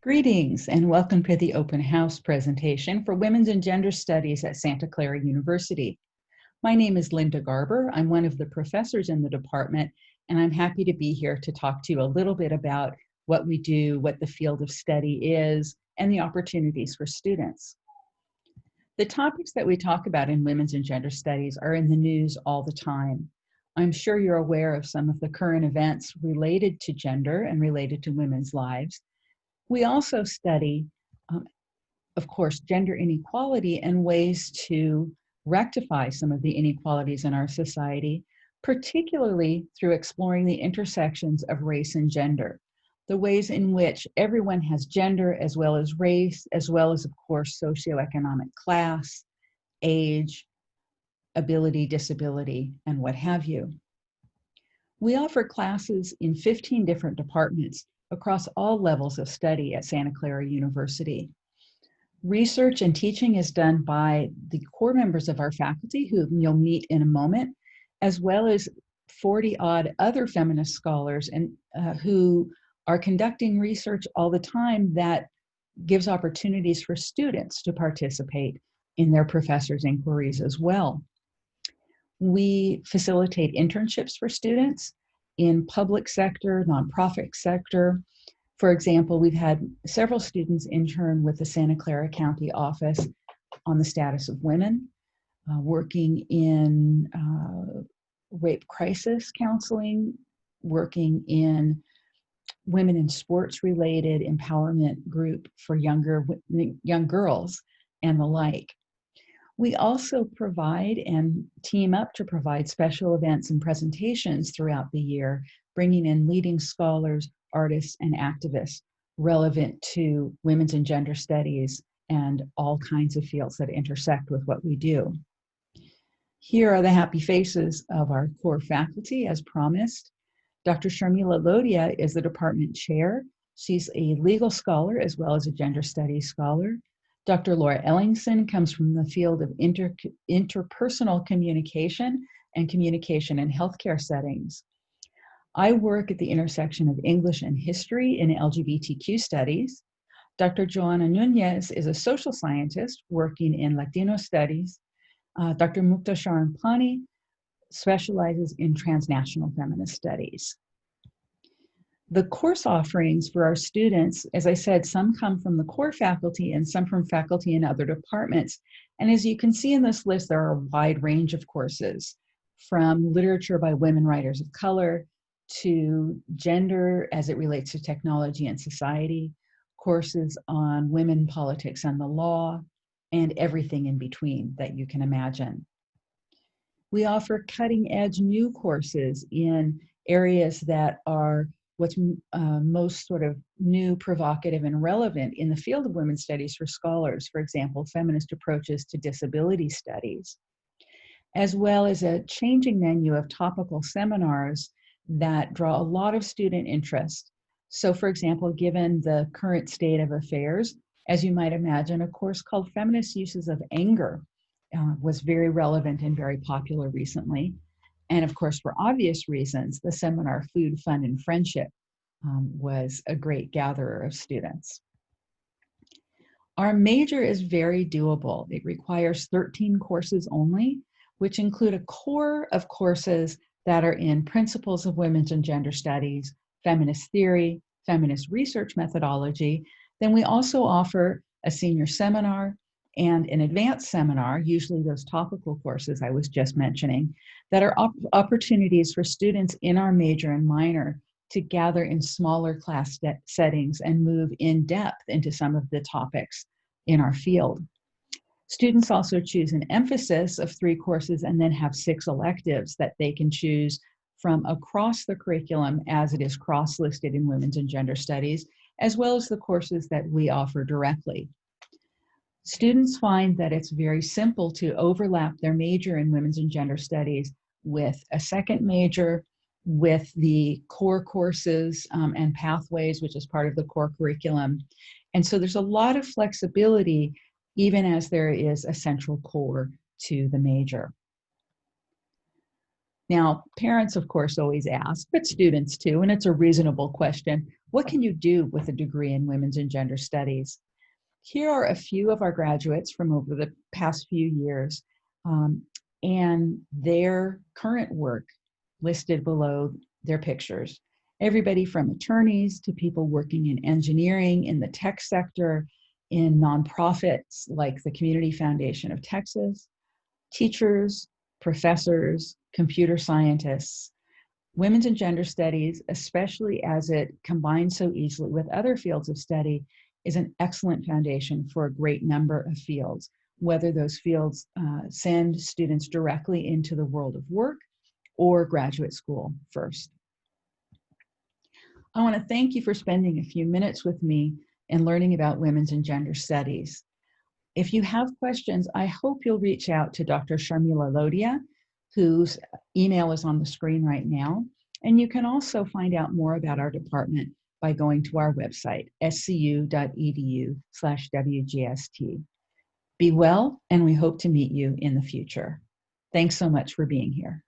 Greetings and welcome to the open house presentation for Women's and Gender Studies at Santa Clara University. My name is Linda Garber. I'm one of the professors in the department, and I'm happy to be here to talk to you a little bit about what we do, what the field of study is, and the opportunities for students. The topics that we talk about in Women's and Gender Studies are in the news all the time. I'm sure you're aware of some of the current events related to gender and related to women's lives. We also study, of course, gender inequality and ways to rectify some of the inequalities in our society, particularly through exploring the intersections of race and gender, the ways in which everyone has gender as well as race, as well as, of course, socioeconomic class, age, ability, disability, and what have you. We offer classes in 15 different departments across all levels of study at Santa Clara University. Research and teaching is done by the core members of our faculty, who you'll meet in a moment, as well as 40-odd other feminist scholars and who are conducting research all the time that gives opportunities for students to participate in their professors' inquiries as well. We facilitate internships for students in public sector, nonprofit sector. For example, we've had several students intern with the Santa Clara County Office on the Status of Women, working in rape crisis counseling, working in women in sports related empowerment group for young girls and the like. We also provide and team up to provide special events and presentations throughout the year, bringing in leading scholars, artists, and activists relevant to women's and gender studies and all kinds of fields that intersect with what we do. Here are the happy faces of our core faculty, as promised. Dr. Sharmila Lodia is the department chair. She's a legal scholar as well as a gender studies scholar. Dr. Laura Ellingson comes from the field of interpersonal communication and communication in healthcare settings. I work at the intersection of English and history in LGBTQ studies. Dr. Joanna Nunez is a social scientist working in Latino studies. Dr. Mukta Sharampani specializes in transnational feminist studies. The course offerings for our students, as I said, some come from the core faculty and some from faculty in other departments. And as you can see in this list, there are a wide range of courses, from literature by women writers of color to gender as it relates to technology and society, courses on women, politics, and the law, and everything in between that you can imagine. We offer cutting-edge new courses in areas that are what's most sort of new, provocative, and relevant in the field of women's studies for scholars, for example, feminist approaches to disability studies, as well as a changing menu of topical seminars that draw a lot of student interest. So, for example, given the current state of affairs, as you might imagine, a course called Feminist Uses of Anger was very relevant and very popular recently. And of course, for obvious reasons, the seminar Food, Fun, and Friendship was a great gatherer of students. Our major is very doable. It requires 13 courses only, which include a core of courses that are in Principles of Women's and Gender Studies, Feminist Theory, Feminist Research Methodology. Then we also offer a senior seminar and an advanced seminar, usually those topical courses I was just mentioning, that are opportunities for students in our major and minor to gather in smaller class settings and move in depth into some of the topics in our field. Students also choose an emphasis of 3 courses and then have 6 electives that they can choose from across the curriculum as it is cross-listed in Women's and Gender Studies, as well as the courses that we offer directly. Students find that it's very simple to overlap their major in Women's and Gender Studies with a second major, with the core courses and pathways, which is part of the core curriculum. And so there's a lot of flexibility, even as there is a central core to the major. Now, parents, of course, always ask, but students too, and it's a reasonable question. What can you do with a degree in women's and gender studies? Here are a few of our graduates from over the past few years and their current work listed below their pictures. Everybody from attorneys to people working in engineering, in the tech sector, in nonprofits like the Community Foundation of Texas, teachers, professors, computer scientists. Women's and gender studies, especially as it combines so easily with other fields of study, is an excellent foundation for a great number of fields, whether those fields send students directly into the world of work or graduate school first. I want to thank you for spending a few minutes with me and learning about women's and gender studies. If you have questions, I hope you'll reach out to Dr. Sharmila Lodia, whose email is on the screen right now. And you can also find out more about our department by going to our website, scu.edu/WGST. Be well, and we hope to meet you in the future. Thanks so much for being here.